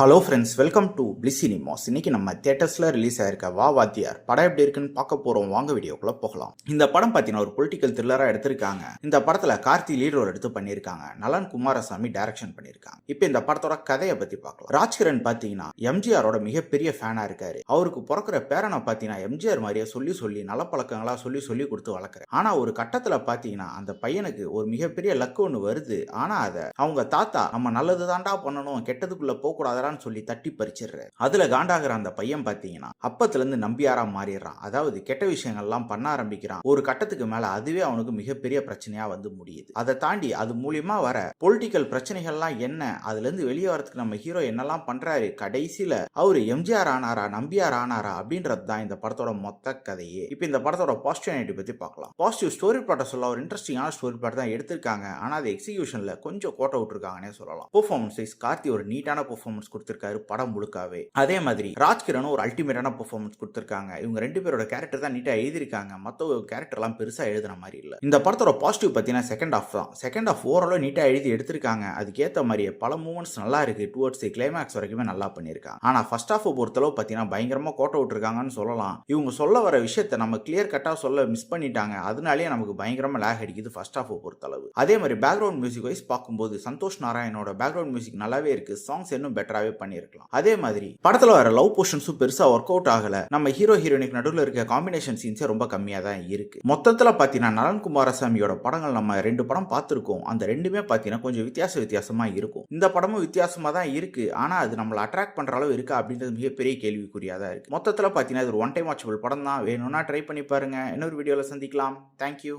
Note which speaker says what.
Speaker 1: Hello friends, welcome to bliss cinemas. இன்னைக்கு நம்ம தியேட்டர்ஸ்ல release ஆயிருக்க வா வாத்தியார் படம் எப்படி இருக்குன்னு பார்க்க போறோம். வாங்க வீடியோக்குள்ள போகலாம். இந்த படம் பார்த்தீங்கன்னா ஒரு பொலிட்டிக்கல் த்ரில்லரா எடுத்திருக்காங்க. இந்த படத்துல கார்த்தி லீட் ரோல் எடுத்து பண்ணியிருக்காங்க. நலன் குமாரசாமி டைரக்ஷன் பண்ணியிருக்காங்க. இப்போ இந்த படத்தோட கதையை பத்தி பார்க்கலாம். ராஜ்கிரண் பார்த்தீங்கன்னா எம்ஜிஆரோட மிகப்பெரிய ஃபேனா இருக்காரு. அவருக்கு பிறக்கிற பேரனை பார்த்தீங்கன்னா எம்ஜிஆர் மாதிரியே சொல்லி சொல்லி நல்ல பழக்கங்களா சொல்லி சொல்லி கொடுத்து வளர்க்குறாரு. ஆனா ஒரு கட்டத்துல பார்த்தீங்கன்னா அந்த பையனுக்கு ஒரு மிகப்பெரிய லக்கு ஒன்று வருது. ஆனா அதை அவங்க தாத்தா நம்ம நல்லது தாண்டா பண்ணணும், கெட்டதுக்குள்ள போக கூடாது சொல்லி தட்டி பறிச்சிடுறாரு. அதுல காண்டாகிற அந்த பையன் பாத்தீங்கன்னா அப்பத்துல இருந்து நம்பியாரா மாறிடுறான். அதாவது கெட்ட விஷயங்கள்லாம் பண்ண ஆரம்பிக்கிறான். ஒரு கட்டத்துக்கு மேல அதுவே அவனுக்கு மிகப்பெரிய பிரச்சனையா வந்து முடியுது. அதை தாண்டி அது மூலியமா வர பொலிட்டிக்கல் பிரச்சனைகள்லாம் என்ன, அதுல இருந்து வெளியே வரதுக்கு நம்ம ஹீரோ என்னெல்லாம் பண்றாரு, கடைசியில அவரு எம்ஜிஆர் ஆனாரா நம்பியார் ஆனாரா அப்படின்றது தான் இந்த படத்தோட மொத்த கதையே. இப்போ இந்த படத்தோட பாசிட்டிவ் பத்தி பார்க்கலாம். பாசிட்டிவ் ஸ்டோரி பிளாட்டை சொல்ல ஒரு இன்ட்ரெஸ்டிங்கான ஸ்டோரி பிளாட் தான் எடுத்திருக்காங்க. ஆனா அது எக்ஸிகியூஷன்ல கொஞ்சம் கோட்டை விட்டுருக்காங்கன்னே சொல்லலாம். பெர்ஃபார்மன்ஸ் வைஸ் கார்த்தி ஒரு நீட்டான பெர்ஃபார்மன்ஸ் கொடுத்திருக்காரு படம் முழுக்காவே. அதே மாதிரி ராஜ்கிரனும் ஒரு அல்டிமேட்டான பெர்ஃபார்மன்ஸ் கொடுத்திருக்காங்க. இவங்க ரெண்டு பேரோட கேரக்டர் தான் நீட்டா எழுதிருக்காங்க. மற்ற கேரக்டர்லாம் பெருசா எழுதுன மாதிரி இல்ல. இந்த படத்தோட பாசிட்டிவ் பார்த்தீங்கன்னா செகண்ட் ஹாஃப் தான். செகண்ட் ஹாஃப் ஓவரால நீட்டா எழுதி எடுத்திருக்காங்க. அதுக்கேற்ற மாதிரியே பல மூமெண்ட்ஸ் நல்லா இருக்கு. டுவர்ட்ஸ் கிளைமேக்ஸ் வரைக்குமே நல்லா பண்ணியிருக்காங்க. ஆனா ஃபர்ஸ்ட் ஹாஃப் பொறுத்தளவு பார்த்தீங்கன்னா பயங்கரமா கோட்டை விட்டுருக்காங்கன்னு சொல்லலாம். இவங்க சொல்ல வர விஷயத்தை நம்ம கிளியர் கட்டா சொல்ல மிஸ் பண்ணிட்டாங்க. அதனாலேயே நமக்கு பயங்கரமா லேக் அடிக்குது ஃபர்ஸ்ட் ஹாஃப் பொறுத்தளவு. அதே மாதிரி பேக்ரவுண்ட் மியூசிக் வைஸ் பார்க்கும்போது சந்தோஷ் நாராயணோட பேக்ரவுண்ட் மியூசிக் நல்லாவே இருக்கு. சாங்ஸ் இன்னும் பெட்டராகவே பண்ணியிருக்கலாம். அதே மாதிரி படத்துல வர லவ் போர்ஷன்ஸும் பெருசா ஒர்க் அவுட் ஆகல. நம்ம ஹீரோ ஹீரோயினுக்கு நடுவில் இருக்க காம்பினேஷன் சீன்ஸே ரொம்ப கம்மியா தான் இருக்கு. மொத்தத்துல பாத்தீங்கன்னா நலன் குமாரசாமியோட படங்கள் நம்ம 2 படம் பார்த்திருக்கோம். அந்த ரெண்டுமே பாத்தீங்கன்னா கொஞ்சம் வித்தியாசமா இருக்கும். இந்த படமும் வித்தியாசமா தான் இருக்கு. ஆனா அது நம்மளை அட்ராக்ட் பண்ற அளவு இருக்கா அப்படின்றது மிகப்பெரிய கேள்விக்குறியா தான் இருக்கு. மொத்தத்துல பாத்தீங்கன்னா இது ஒரு ஒன் டைம் வாட்சபிள் படம் தான். வேணும்னா ட்ரை பண்ணி பாருங்க. இன்னொரு வீடியோல சந்திக்கலாம். தேங்க்யூ.